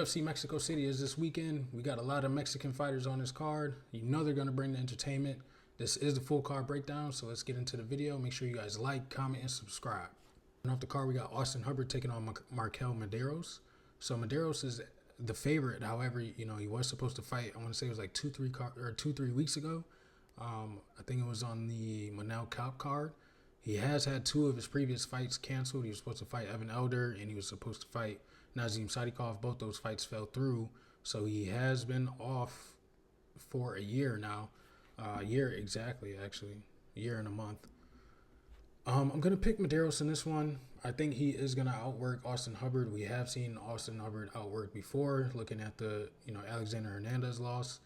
UFC Mexico City is this weekend. We got a lot of Mexican fighters on this card. You know they're going to bring the entertainment. This is the full card breakdown, so let's get into the video. Make sure you guys like, comment, and subscribe. And off the card, we got Austin Hubbard taking on Markel Medeiros. So Medeiros is the favorite. However, you know, he was supposed to fight, I want to say it was like 2-3 weeks ago. I think it was on the Manel Cop card. He has had 2 of his previous fights canceled. He was supposed to fight Evan Elder, and he was supposed to fight Nazim Sadikov. Both those fights fell through. So he has been off for a year now. A year exactly, actually. A year and a month. I'm going to pick Medeiros in this one. I think he is going to outwork Austin Hubbard. We have seen Austin Hubbard outwork before, looking at the, Alexander Hernandez loss.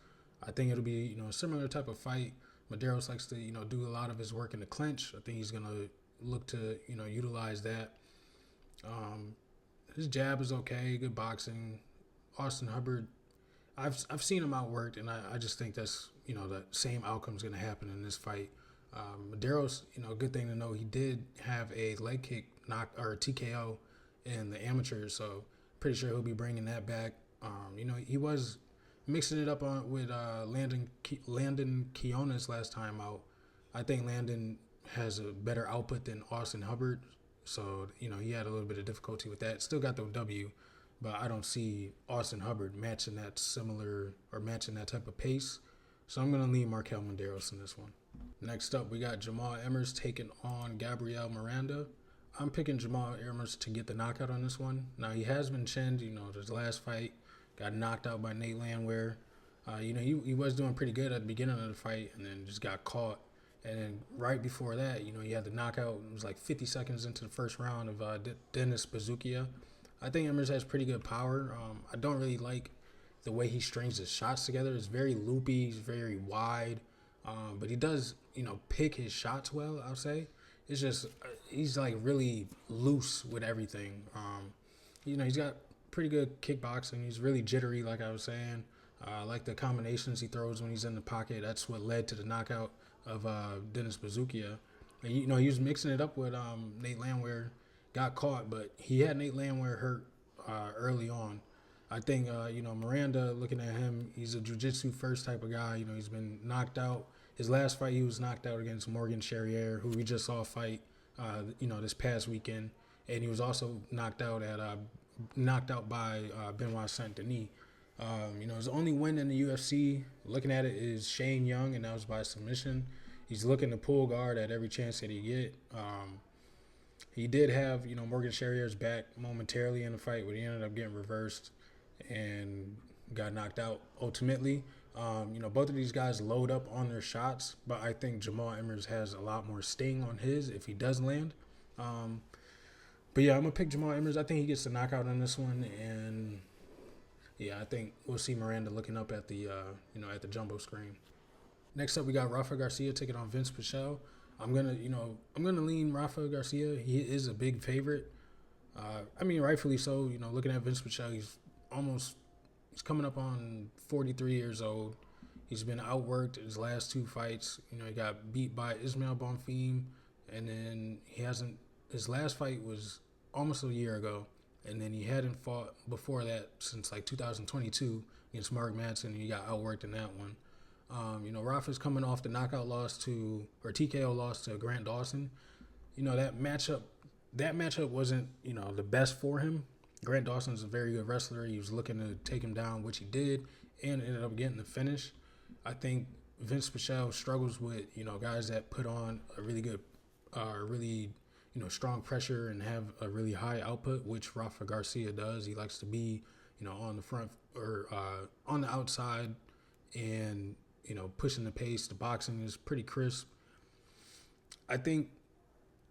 I think it'll be, a similar type of fight. Medeiros likes to, do a lot of his work in the clinch. I think he's going to look to, utilize that. His jab is okay, good boxing. Austin Hubbard, I've seen him outworked, and I just think that's, the same outcome is going to happen in this fight. Medeiros, good thing to know, he did have a leg kick knock or TKO in the amateurs, so pretty sure he'll be bringing that back. He was mixing it up with Landon Quiones last time out. I think Landon has a better output than Austin Hubbard, so he had a little bit of difficulty with that. Still got the W, but I don't see Austin Hubbard matching that type of pace. So I'm going to lean Markel Medeiros in this one. Next up, we got Jamal Emmers taking on Gabriel Miranda. I'm picking Jamal Emmers to get the knockout on this one. Now, he has been chinned. His last fight got knocked out by Nate Landwehr. He was doing pretty good at the beginning of the fight and then just got caught. And then right before that, he had the knockout. It was like 50 seconds into the first round of Dennis Bazukia. I think Emmers has pretty good power. I don't really like the way he strings his shots together. It's very loopy. He's very wide. But he does, pick his shots well, I'll say. It's just he's like really loose with everything. He's got pretty good kickboxing. He's really jittery, like I was saying. I like the combinations he throws when he's in the pocket. That's what led to the knockout of Dennis Bazukia. And, he was mixing it up with Nate Landwehr. Got caught, but he had Nate Landwehr hurt early on. I think, Miranda, looking at him, he's a jiu-jitsu first type of guy. He's been knocked out. His last fight, he was knocked out against Morgan Charrier, who we just saw fight, this past weekend. And he was also knocked out by Benoit Saint-Denis. His only win in the UFC, looking at it, is Shane Young, and that was by submission. He's looking to pull guard at every chance that he get. He did have, Morgan Charrier's back momentarily in the fight, but he ended up getting reversed and got knocked out ultimately. Both of these guys load up on their shots, but I think Jamal Emmers has a lot more sting on his if he does land. But yeah, I'm going to pick Jamal Emmers. I think he gets the knockout on this one, and yeah, I think we'll see Miranda looking up at the, at the jumbo screen. Next up, we got Rafa Garcia taking on Vince Pichel. I'm gonna lean Rafa Garcia. He is a big favorite. Rightfully so. Looking at Vince Pichel, he's coming up on 43 years old. He's been outworked in his last 2 fights. He got beat by Ismail Bonfim, and then his last fight was almost a year ago, and then he hadn't fought before that since like 2022 against Mark Madsen, and he got outworked in that one. Rafa's coming off the knockout TKO loss to Grant Dawson. That matchup wasn't, the best for him. Grant Dawson's a very good wrestler. He was looking to take him down, which he did, and ended up getting the finish. I think Vince Pichel struggles with, guys that put on a really good, strong pressure and have a really high output, which Rafa Garcia does. He likes to be, on the front or on the outside and, pushing the pace. The boxing is pretty crisp. I think,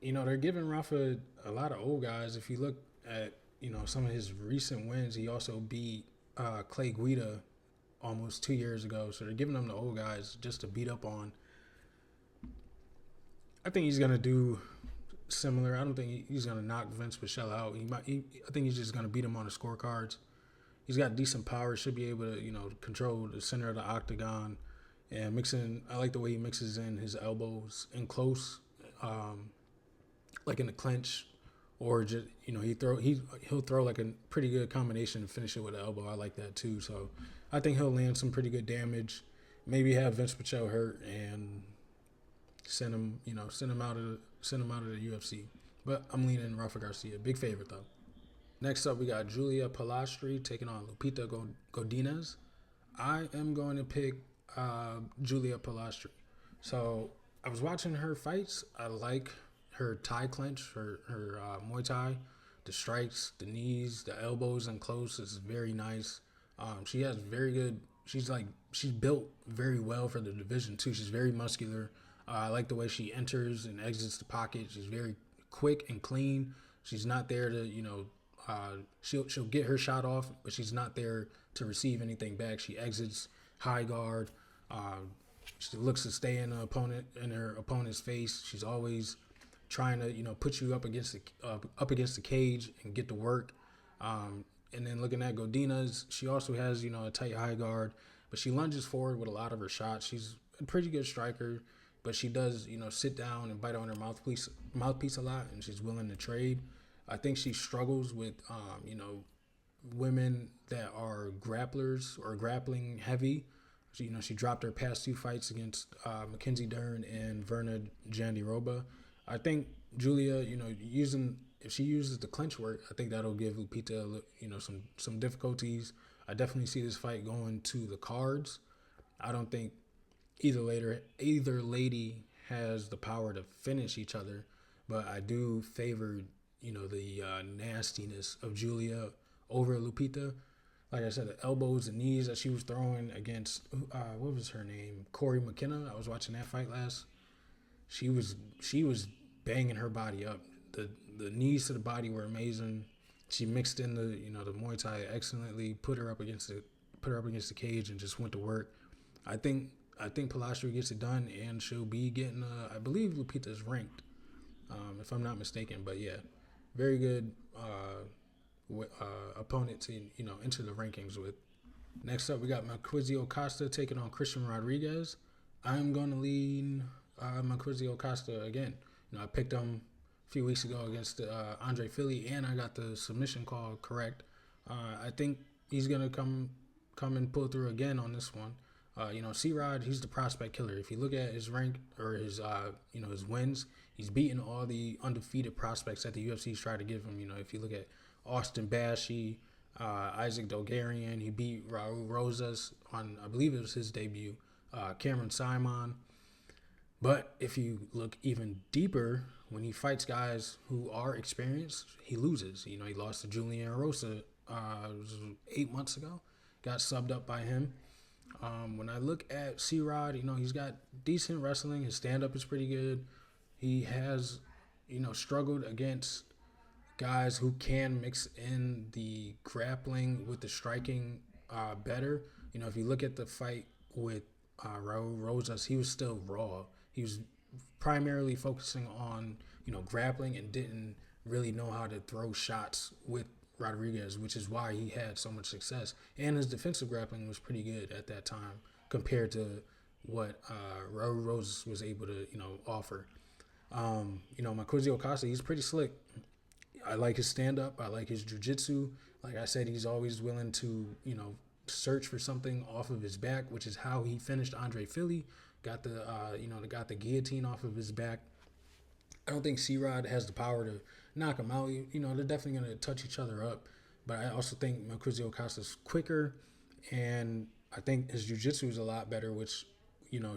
they're giving Rafa a lot of old guys. If you look at, some of his recent wins, he also beat Clay Guida almost 2 years ago. So they're giving him the old guys just to beat up on. I think he's going to do similar. I don't think he's going to knock Vince Pichel out. I think he's just going to beat him on the scorecards. He's got decent power. Should be able to, control the center of the octagon and I like the way he mixes in his elbows in close, like in the clinch or just he'll throw like a pretty good combination and finish it with an elbow. I like that too. So I think he'll land some pretty good damage. Maybe have Vince Pichel hurt and send him out of the UFC. But I'm leaning Rafa Garcia. Big favorite though. Next up, we got Julia Palastri taking on Lupita Godinez. I am going to pick Julia Palastri. So I was watching her fights. I like her Thai clinch, her Muay Thai, the strikes, the knees, the elbows and close is very nice. She has very good. She's built very well for the division too. She's very muscular. I like the way she enters and exits the pocket. She's very quick and clean. She's not there to she'll get her shot off, but she's not there to receive anything back. She exits high guard. She looks to stay in her opponent's face. She's always trying to put you up against the cage and get to work. And then looking at Godinez, she also has a tight high guard, but she lunges forward with a lot of her shots. She's a pretty good striker, but she does sit down and bite on her mouthpiece a lot, and she's willing to trade. I think she struggles with women that are grapplers or grappling heavy. She dropped her past 2 fights against Mackenzie Dern and Verna Jandiroba. I think Julia, if she uses the clinch work, I think that'll give Lupita, some difficulties. I definitely see this fight going to the cards. I don't think either lady has the power to finish each other, but I do favor the nastiness of Julia over Lupita. Like I said, the elbows and knees that she was throwing against what was her name, Corey McKenna. I was watching that fight last. She was banging her body up. The knees to the body were amazing. She mixed in the Muay Thai excellently. Put her up against the cage and just went to work. I think Palastri gets it done, and she'll be getting. I believe Lupita's ranked, if I'm not mistaken. But yeah, very good opponent to enter the rankings with. Next up, we got Marquizio Costa taking on Christian Rodriguez. I'm going to lean Marquizio Costa again. I picked him a few weeks ago against Andre Philly, and I got the submission call correct. I think he's going to come and pull through again on this one. C-Rod, he's the prospect killer. If you look at his rank or his his wins, he's beaten all the undefeated prospects that the UFC's tried to give him. If you look at Austin Bashi, Isaac Dogarian, he beat Raul Rosas on, I believe it was his debut, Cameron Simon. But if you look even deeper, when he fights guys who are experienced, he loses. He lost to Julian Rosa 8 months ago, got subbed up by him. When I look at C-Rod, he's got decent wrestling. His stand-up is pretty good. He has, struggled against guys who can mix in the grappling with the striking better. If you look at the fight with Raul Rosas, he was still raw. He was primarily focusing on, grappling and didn't really know how to throw shots with Rodriguez, which is why he had so much success. And his defensive grappling was pretty good at that time compared to what Raul Rosas was able to, offer. Marquizio Costa, he's pretty slick. I like his stand-up. I like his jiu-jitsu. Like I said, he's always willing to, search for something off of his back, which is how he finished Andre Philly. Got the guillotine off of his back. I don't think C-Rod has the power to knock him out. They're definitely going to touch each other up. But I also think Marquizio Costa's quicker, and I think his jiu-jitsu is a lot better, which,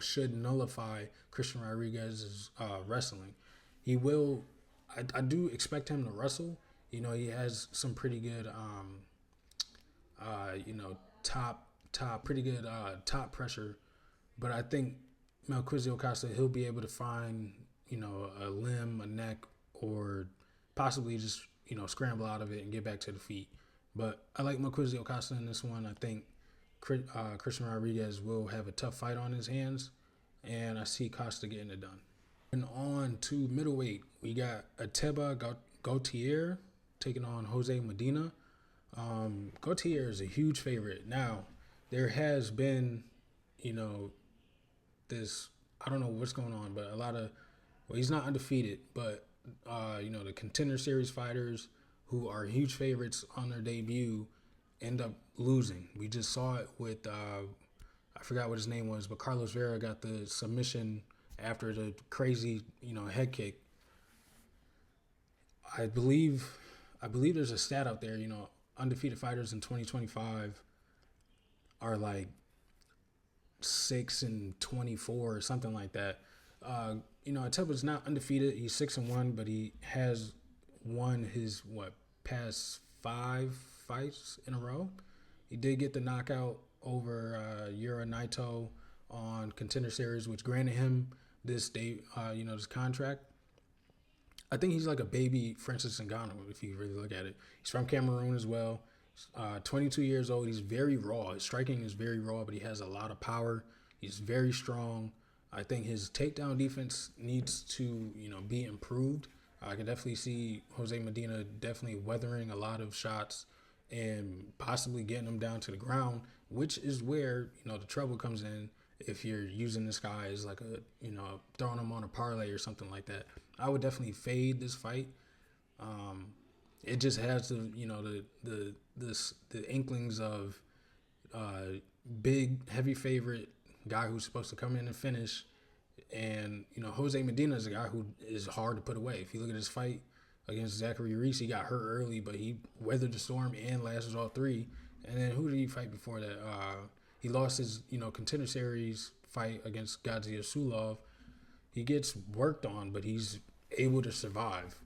should nullify Christian Rodriguez's wrestling. He will. I do expect him to wrestle. He has some pretty good, pretty good top pressure. But I think Marquizio Costa, he'll be able to find, a limb, a neck, or possibly just, scramble out of it and get back to the feet. But I like Marquizio Costa in this one. I think Christian Rodriguez will have a tough fight on his hands, and I see Costa getting it done. And on to middleweight, we got Ateba Gautier taking on Jose Medina. Gautier is a huge favorite. Now, there has been, this, I don't know what's going on, but he's not undefeated, but the contender series fighters who are huge favorites on their debut end up losing. We just saw it with I forgot what his name was, but Carlos Vera got the submission after the crazy head kick. I believe there's a stat out there. Undefeated fighters in 2025 are like 6-24 or something like that. Ateba's not undefeated. He's 6-1, but he has won his past 5 fights in a row. He did get the knockout over Yura Naito on Contender Series, which granted him this this contract. I think he's like a baby Francis Ngannou if you really look at it. He's from Cameroon as well. 22 years old. He's very raw. His striking is very raw, but he has a lot of power. He's very strong. I think his takedown defense needs to, be improved. I can definitely see Jose Medina definitely weathering a lot of shots and possibly getting him down to the ground, which is where, the trouble comes in if you're using this guy as like throwing him on a parlay or something like that. I would definitely fade this fight. It just has the inklings of big heavy favorite guy who's supposed to come in and finish, and Jose Medina is a guy who is hard to put away. If you look at his fight against Zachary Reese, he got hurt early, but he weathered the storm and lasted all 3. And then who did he fight before that? He lost his Contender Series fight against Gadzia Sulov. He gets worked on, but he's able to survive.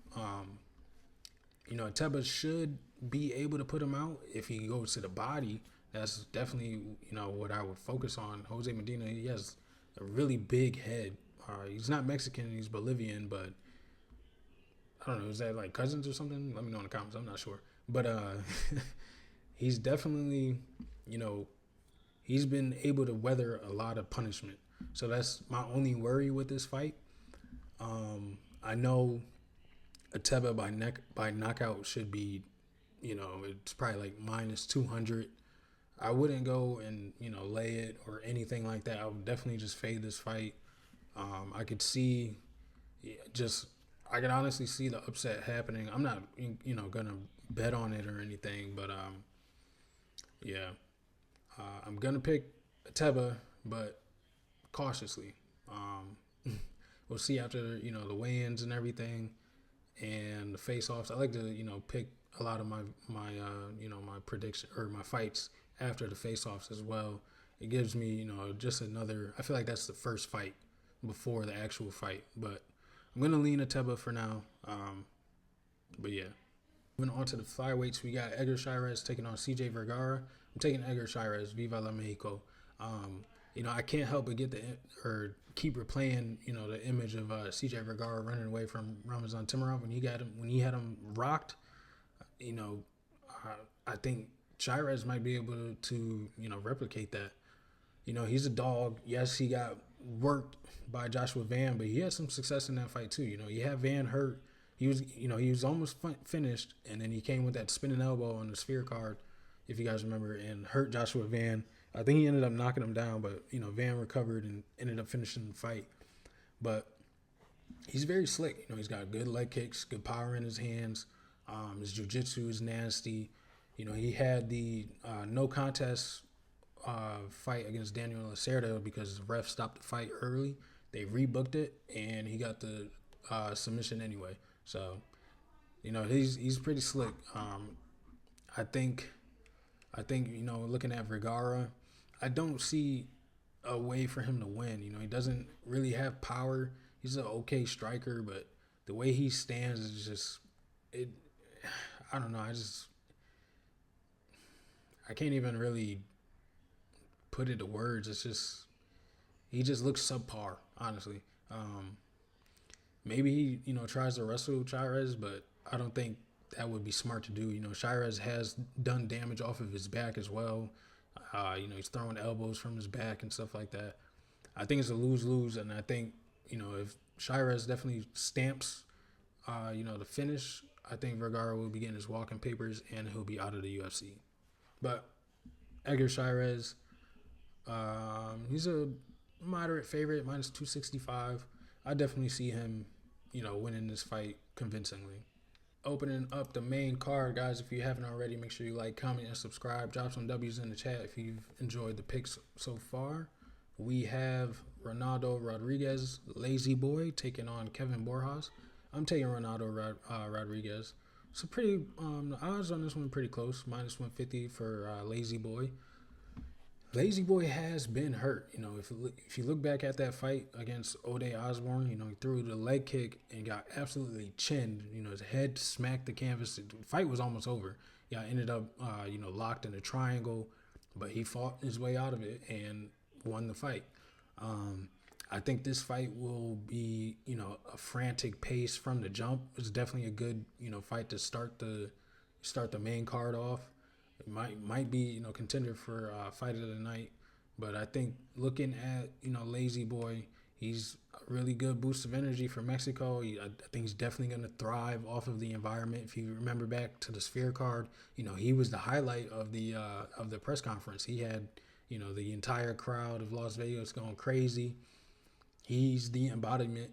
Ateba should be able to put him out if he goes to the body. That's definitely, what I would focus on. Jose Medina, he has a really big head. He's not Mexican, he's Bolivian, but I don't know, is that like cousins or something? Let me know in the comments, I'm not sure. But he's definitely, he's been able to weather a lot of punishment. So that's my only worry with this fight. I know Ateba by knockout should be, it's probably like minus 200. I wouldn't go and lay it or anything like that. I would definitely just fade this fight. I could see, I can honestly see the upset happening. I'm not gonna bet on it or anything, but I'm gonna pick Ateba, but cautiously. We'll see after the weigh-ins and everything and the face-offs. I like to pick a lot of my my prediction or my fights after the face-offs as well. It gives me just another. I feel like that's the first fight before the actual fight, but I'm gonna lean Ateba for now. But yeah, moving on to the flyweights, we got Edgar Chairez taking on CJ Vergara. I'm taking Edgar Chairez. Viva la Mexico. I can't help but keep replaying, the image of CJ Vergara running away from Ramazan Timurov when he had him rocked. I think Chairez might be able to replicate that. He's a dog. Yes, he got worked by Joshua Van, but he had some success in that fight too. He had Van hurt. He was almost finished, and then he came with that spinning elbow on the sphere card, if you guys remember, and hurt Joshua Van. I think he ended up knocking him down, but Van recovered and ended up finishing the fight. But he's very slick. He's got good leg kicks, good power in his hands. His jiu-jitsu is nasty. He had the no contest fight against Daniel Lacerda because the ref stopped the fight early. They rebooked it, and he got the submission anyway. So, he's pretty slick. I think looking at Vergara, I don't see a way for him to win. He doesn't really have power. He's an okay striker, but the way he stands is just I don't know. I can't even really put it to words. It's just he just looks subpar, honestly. Maybe he tries to wrestle Chairez, but I don't think that would be smart to do. Chairez has done damage off of his back as well. He's throwing elbows from his back and stuff like that. I think it's a lose-lose, and I think, if Chairez definitely stamps, the finish, I think Vergara will be getting his walking papers, and he'll be out of the UFC. But Edgar Chairez, he's a moderate favorite, minus 265. I definitely see him, winning this fight convincingly. Opening up the main card, guys. If you haven't already, make sure you like, comment, and subscribe. Drop some W's in the chat if you've enjoyed the picks so far. We have Ronaldo Rodriguez, Lazy Boy, taking on Kevin Borjas. I'm taking Ronaldo Rodriguez. So the odds on this one are pretty close. -150 for Lazy Boy. Lazy Boy has been hurt. If you look back at that fight against Ode Osborne, he threw the leg kick and got absolutely chinned. His head smacked the canvas. The fight was almost over. Yeah, ended up, locked in a triangle, but he fought his way out of it and won the fight. I think this fight will be, a frantic pace from the jump. It's definitely a good, fight to start the main card off. It might be, contender for fight of the night. But I think looking at, Lazy Boy, he's a really good boost of energy for Mexico. I think he's definitely going to thrive off of the environment. If you remember back to the Sphere card, he was the highlight of the press conference. He had, the entire crowd of Las Vegas going crazy. He's the embodiment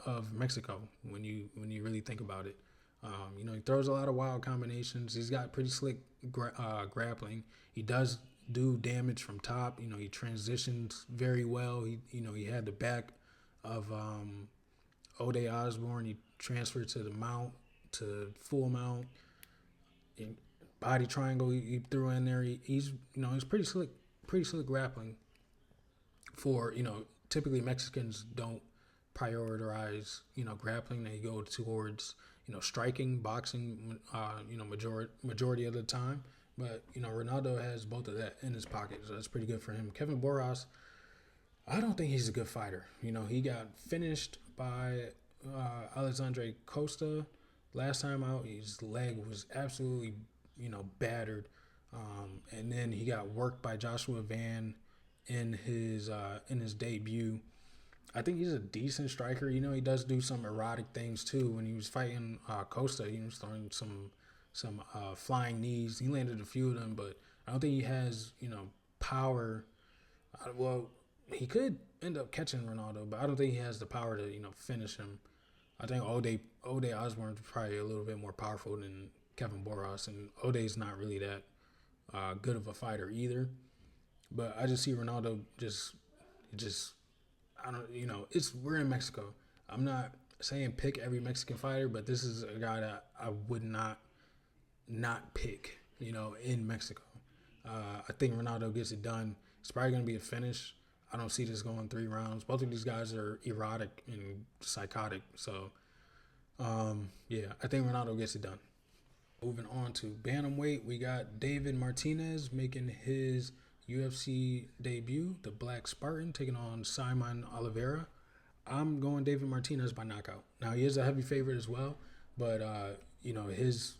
of Mexico when you really think about it. He throws a lot of wild combinations. He's got pretty slick grappling. He does do damage from top. He transitions very well. He had the back of Ode Osborne. He transferred to the mount, to full mount. Body triangle he threw in there. He's pretty slick grappling. For typically Mexicans don't prioritize grappling. They go towards striking, boxing, majority of the time. But Ronaldo has both of that in his pocket, so that's pretty good for him. Kevin Borjas, I don't think he's a good fighter. He got finished by Alexandre Costa last time out. His leg was absolutely battered, and then he got worked by Joshua Van in his debut. I think he's a decent striker. He does do some erotic things too. When he was fighting Costa, he was throwing some flying knees. He landed a few of them, but I don't think he has power. Well, he could end up catching Ronaldo, but I don't think he has the power to finish him. I think Ode Osborne is probably a little bit more powerful than Kevin Borjas, and Ode's not really that good of a fighter either. But I just see Ronaldo just I don't we're in Mexico. I'm not saying pick every Mexican fighter, but this is a guy that I would not pick, in Mexico. I think Ronaldo gets it done. It's probably going to be a finish. I don't see this going 3 rounds. Both of these guys are erotic and psychotic. So, I think Ronaldo gets it done. Moving on to bantamweight, we got David Martinez making his UFC debut, the Black Spartan, taking on Simon Oliveira. I'm going David Martinez by knockout. Now, he is a heavy favorite as well, but his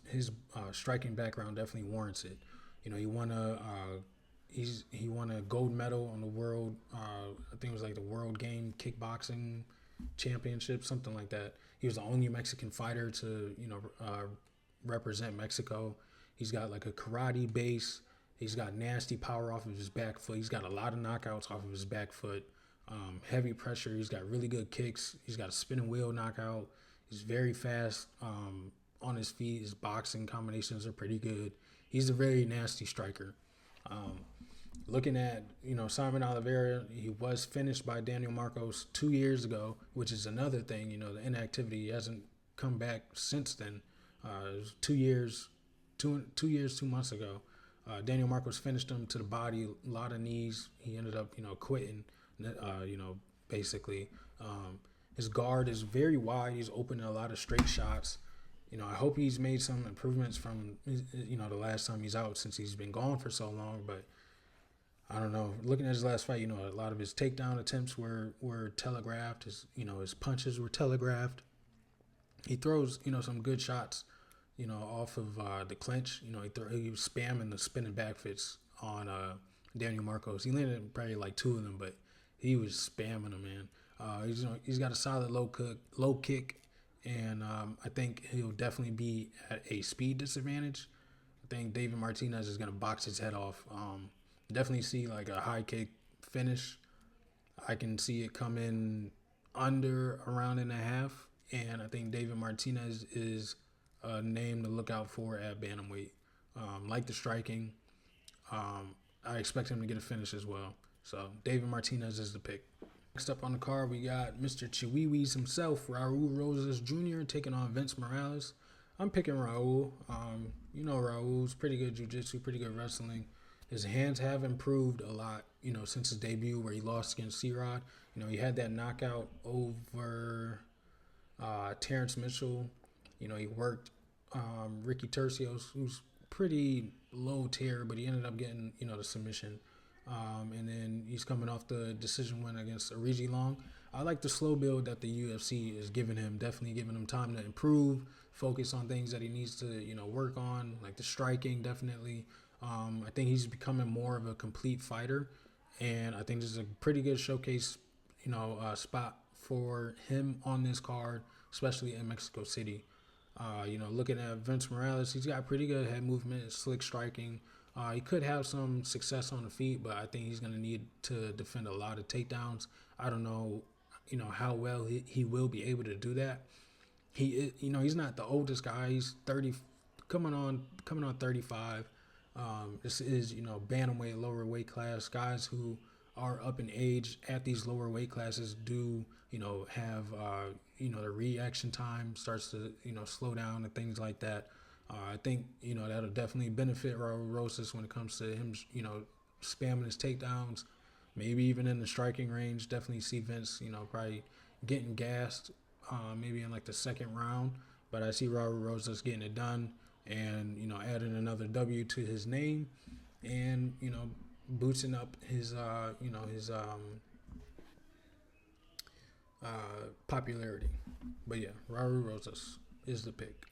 striking background definitely warrants it. He won a gold medal on the world. I think it was like the World Game Kickboxing Championship, something like that. He was the only Mexican fighter to represent Mexico. He's got like a karate base. He's got nasty power off of his back foot. He's got a lot of knockouts off of his back foot. Heavy pressure. He's got really good kicks. He's got a spinning wheel knockout. He's very fast on his feet. His boxing combinations are pretty good. He's a very nasty striker. Looking at, Simon Oliveira, he was finished by Daniel Marcos 2 years ago, which is another thing. The inactivity, he hasn't come back since then. It was 2 years, 2 months ago. Daniel Marcos finished him to the body, a lot of knees. He ended up, quitting, basically. His guard is very wide. He's opening a lot of straight shots. I hope he's made some improvements from, the last time he's out, since he's been gone for so long. But I don't know. Looking at his last fight, a lot of his takedown attempts were telegraphed. His punches were telegraphed. He throws, some good shots, off of the clinch. He was spamming the spinning back fits on Daniel Marcos. He landed probably like 2 of them, but he was spamming them, man. He's got a solid low kick, and I think he'll definitely be at a speed disadvantage. I think David Martinez is going to box his head off. Definitely see like a high kick finish. I can see it come in under a round and a half. and I think David Martinez is a name to look out for at bantamweight. Like the striking, I expect him to get a finish as well. So David Martinez is the pick. Next up on the card, we got Mr. Chihuihuis himself, Raul Rosas Jr. taking on Vince Morales. I'm picking Raul. Raul's pretty good jiu-jitsu, pretty good wrestling. His hands have improved a lot, since his debut where he lost against C-Rod. He had that knockout over Terrence Mitchell. He worked Ricky Tercios, who's pretty low tier, but he ended up getting, the submission. And then he's coming off the decision win against Origi Long. I like the slow build that the UFC is giving him, definitely giving him time to improve, focus on things that he needs to, work on, like the striking, definitely. I think he's becoming more of a complete fighter, and I think this is a pretty good showcase, spot for him on this card, especially in Mexico City. Looking at Vince Morales, he's got pretty good head movement, slick striking. He could have some success on the feet, but I think he's going to need to defend a lot of takedowns. I don't know, how well he will be able to do that. He's not the oldest guy. He's 30, coming on 35. This is, bantamweight, lower weight class. Guys who are up in age at these lower weight classes do, have, the reaction time starts to, slow down and things like that. I think, that'll definitely benefit Raul Rosas when it comes to him, spamming his takedowns, maybe even in the striking range. Definitely see Vince, probably getting gassed, maybe in like the second round. But I see Raul Rosas getting it done and, adding another W to his name and, boosting up his, popularity. But yeah, Raul Rosas is the pick.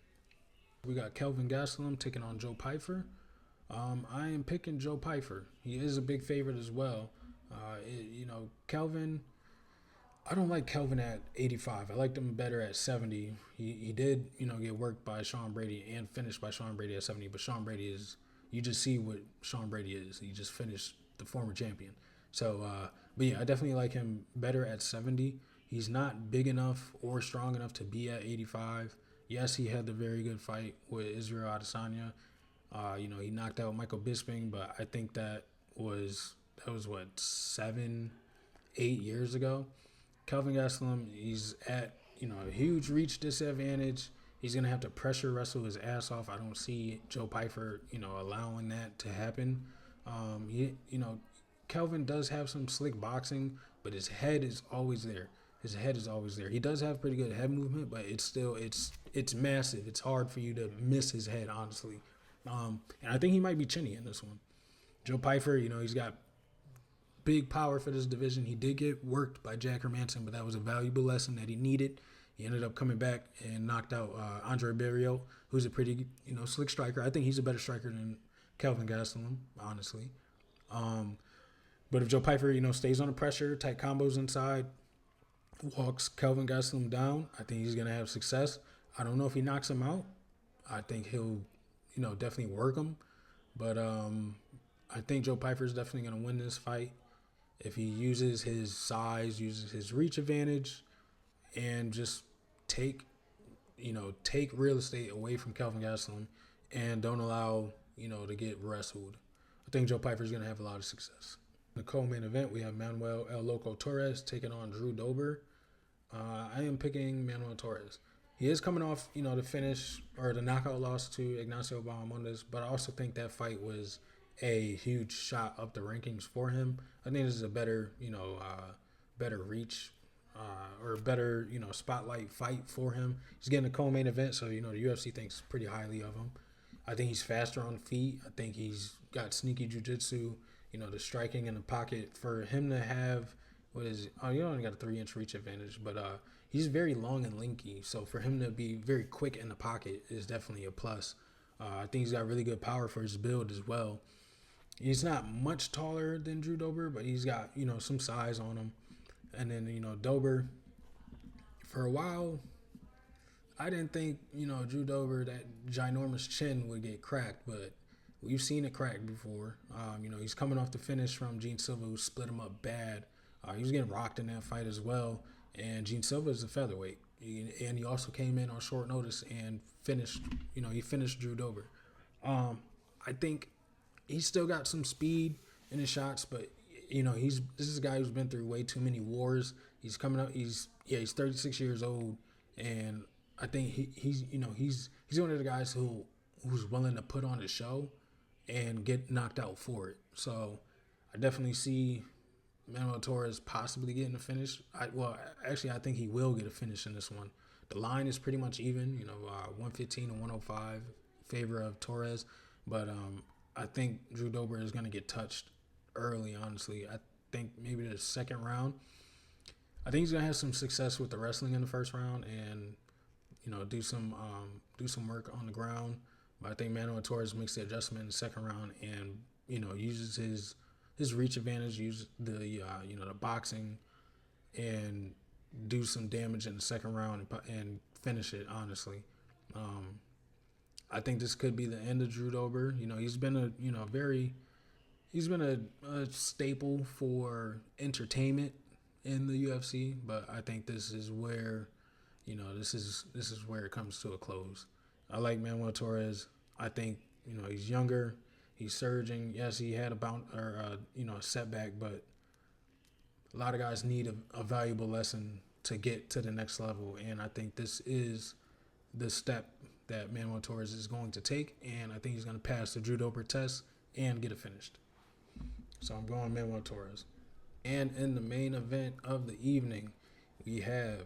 We got Kelvin Gastelum taking on Joe Pyfer. I am picking Joe Pyfer. He is a big favorite as well. Kelvin, I don't like Kelvin at 85. I liked him better at 70. He did, get worked by Sean Brady and finished by Sean Brady at 70. But Sean Brady is, you just see what Sean Brady is. He just finished the former champion. So, but yeah, I definitely like him better at 70. He's not big enough or strong enough to be at 85. Yes, he had the very good fight with Israel Adesanya. He knocked out Michael Bisping, but I think that was what, 7, 8 years ago. Kelvin Gastelum, he's at, a huge reach disadvantage. He's going to have to pressure wrestle his ass off. I don't see Joe Pyfer, allowing that to happen. Kelvin does have some slick boxing, but his head is always there. He does have pretty good head movement, but it's massive. It's hard for you to miss his head, honestly. And I think he might be chinny in this one. Joe Pyfer, he's got big power for this division. He did get worked by Jack Hermanson, but that was a valuable lesson that he needed. He ended up coming back and knocked out Andre Barrios, who's a pretty, slick striker. I think he's a better striker than Kelvin Gastelum, honestly. But if Joe Pyfer, stays under pressure, tight combos inside, walks Kelvin Gastelum down, I think he's going to have success. I don't know if he knocks him out. I think he'll, definitely work him. But I think Joe Pyfer is definitely going to win this fight if he uses his size, uses his reach advantage, and just take real estate away from Kelvin Gastelum and don't allow, to get wrestled. I think Joe Pyfer is going to have a lot of success. In the co-main event, we have Manuel El Loco Torres taking on Drew Dober. I am picking Manuel Torres. He is coming off, the finish or the knockout loss to Ignacio Bahamondes, but I also think that fight was a huge shot up the rankings for him. I think this is a better, better reach or better, spotlight fight for him. He's getting a co-main event, so, the UFC thinks pretty highly of him. I think he's faster on feet. I think he's got sneaky jiu-jitsu, the striking in the pocket. For him to have, you only got a 3-inch reach advantage, but he's very long and lanky. So for him to be very quick in the pocket is definitely a plus. I think he's got really good power for his build as well. He's not much taller than Drew Dober, but he's got, some size on him. And then, Dober, for a while, I didn't think, Drew Dober, that ginormous chin would get cracked, but we've seen it crack before. He's coming off the finish from Gene Silva, who split him up bad. He was getting rocked in that fight as well. And Gene Silva is a featherweight. and he also came in on short notice and finished. He finished Drew Dober. I think he's still got some speed in his shots, but this is a guy who's been through way too many wars. He's coming up. He's 36 years old, and I think he's one of the guys who's willing to put on a show and get knocked out for it. So I definitely see Manuel Torres possibly getting a finish. I think he will get a finish in this one. The line is pretty much even, 115 to 105 favor of Torres, but I think Drew Dober is going to get touched early. Honestly, I think maybe the second round. I think he's going to have some success with the wrestling in the first round and do some work on the ground. But I think Manuel Torres makes the adjustment in the second round and uses his reach advantage, use the boxing, and do some damage in the second round and finish it. Honestly, I think this could be the end of Drew Dober. He's been a staple for entertainment in the UFC, but I think this is where this is where it comes to a close. I like Manuel Torres. I think he's younger. He's surging. Yes, he had a setback, but a lot of guys need a valuable lesson to get to the next level, and I think this is the step that Manuel Torres is going to take, and I think he's going to pass the Drew Dober test and get it finished. So I'm going Manuel Torres. And in the main event of the evening, we have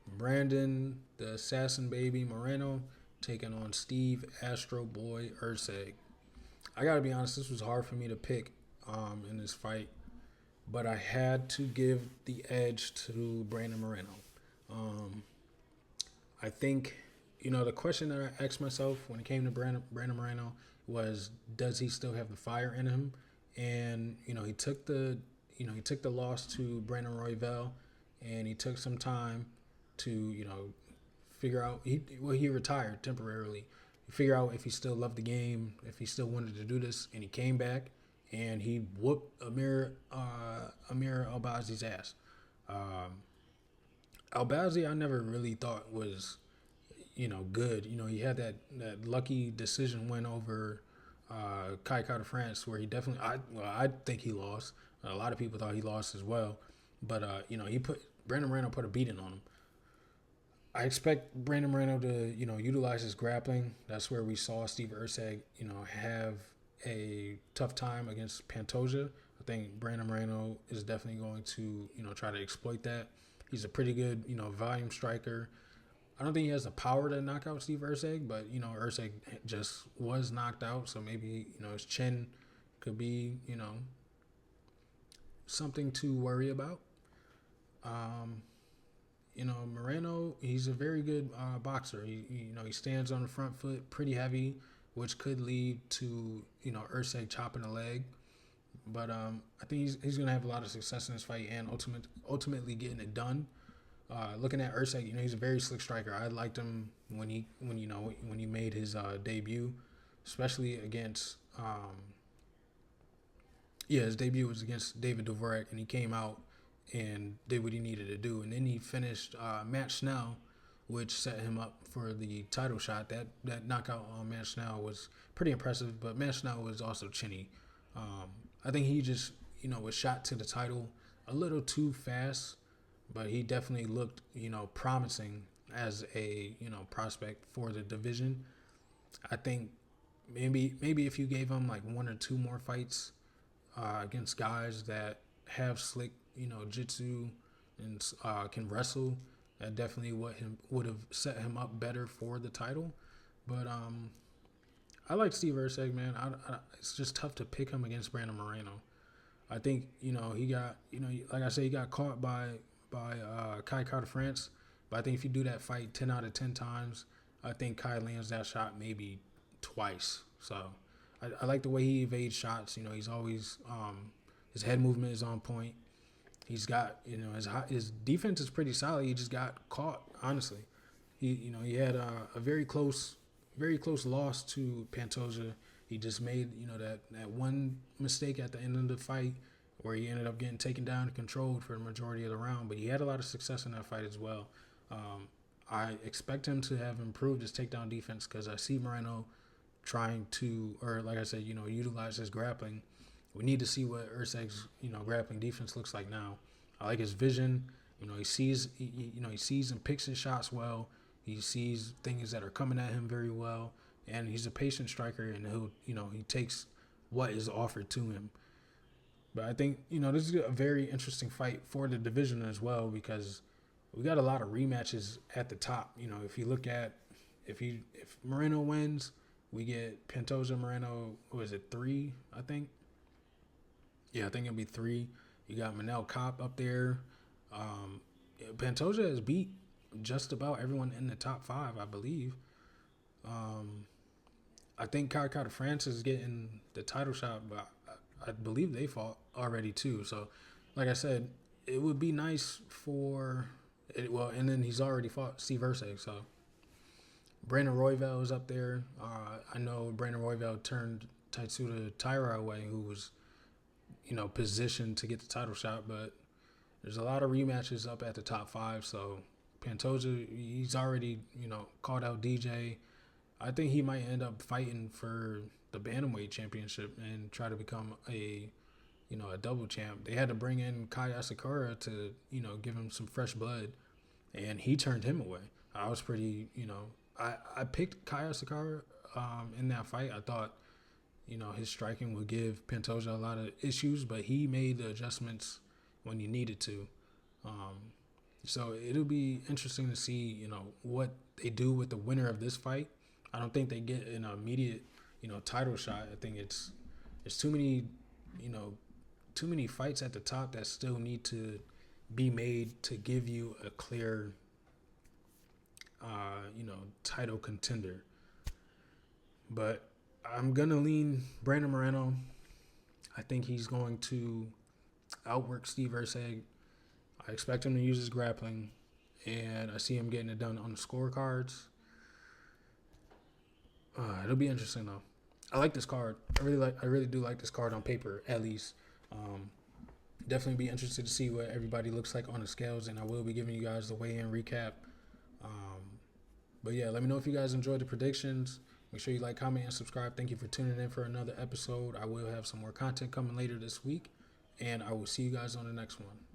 Brandon the Assassin Baby Moreno taking on Steve Astro Boy Erceg. I gotta be honest, this was hard for me to pick in this fight, but I had to give the edge to Brandon Moreno. I think the question that I asked myself when it came to Brandon Moreno was, does he still have the fire in him? And he took the loss to Brandon Royval, and he took some time to figure out. He retired temporarily. Figure out if he still loved the game, if he still wanted to do this, and he came back and he whooped Amir Albazi's ass. Albazi, I never really thought was good. He had that lucky decision win over Kai Kara France, where he definitely, I think he lost. A lot of people thought he lost as well, but Brandon Moreno put a beating on him. I expect Brandon Moreno to, utilize his grappling. That's where we saw Steve Erceg, have a tough time against Pantoja. I think Brandon Moreno is definitely going to, try to exploit that. He's a pretty good, volume striker. I don't think he has the power to knock out Steve Erceg, but, Erceg just was knocked out. So maybe, his chin could be, something to worry about. Moreno, he's a very good boxer. He stands on the front foot pretty heavy, which could lead to, Erceg chopping a leg. But I think he's going to have a lot of success in this fight and ultimately getting it done. Looking at Erceg, he's a very slick striker. I liked him when he made his debut, especially against his debut was against David Dvorak, and he came out and did what he needed to do. And then he finished Matt Schnell, which set him up for the title shot. That knockout on Matt Schnell was pretty impressive, but Matt Schnell was also chinny. I think he just, was shot to the title a little too fast, but he definitely looked, promising as a, prospect for the division. I think maybe if you gave him like one or two more fights against guys that have slick, jitsu and can wrestle, that definitely would have set him up better for the title. But I like Steve Erceg, man. It's just tough to pick him against Brandon Moreno. I think he got like I said, he got caught by Kai Kara France. But I think if you do that fight 10 out of 10 times, I think Kai lands that shot maybe twice. So I like the way he evades shots. He's always his head movement is on point. He's got his defense is pretty solid. He just got caught. Honestly, he had a very close loss to Pantoja. He just made that one mistake at the end of the fight where he ended up getting taken down and controlled for the majority of the round. But he had a lot of success in that fight as well. I expect him to have improved his takedown defense because I see Moreno trying to, or like I said, utilize his grappling. We need to see what Urseg's, grappling defense looks like now. I like his vision. He sees, he sees and picks his shots well. He sees things that are coming at him very well, and he's a patient striker, and he takes what is offered to him. But I think, this is a very interesting fight for the division as well because we got a lot of rematches at the top. If you look at if Moreno wins, we get Pantoja Moreno. What is it, 3? I think. Yeah, I think it'll be 3. You got Manel Kopp up there. Pantoja has beat just about everyone in the top 5, I believe. I think Kai Francis is getting the title shot, but I believe they fought already too. So, like I said, it would be nice for it. Well, and then he's already fought Steve Urseg. So, Brandon Royval is up there. I know Brandon Royval turned Taitsuta Taira away, who was, positioned to get the title shot. But there's a lot of rematches up at the top 5. So, Pantoja, he's already, called out DJ. I think he might end up fighting for the bantamweight championship and try to become a double champ. They had to bring in Kai Asakura to, give him some fresh blood, and he turned him away. I was pretty, I picked Kai Asakura in that fight. I thought, his striking would give Pantoja a lot of issues, but he made the adjustments when he needed to. So it'll be interesting to see, what they do with the winner of this fight. I don't think they get an immediate, title shot. I think it's too many, too many fights at the top that still need to be made to give you a clear, title contender. But I'm gonna lean Brandon Moreno. I think he's going to outwork Steve Urseg. I expect him to use his grappling, and I see him getting it done on the scorecards. It'll be interesting though. I like this card. I really do like this card on paper, at least. Definitely be interested to see what everybody looks like on the scales, and I will be giving you guys the weigh-in recap. But yeah, let me know if you guys enjoyed the predictions. Make sure you like, comment, and subscribe. Thank you for tuning in for another episode. I will have some more content coming later this week, and I will see you guys on the next one.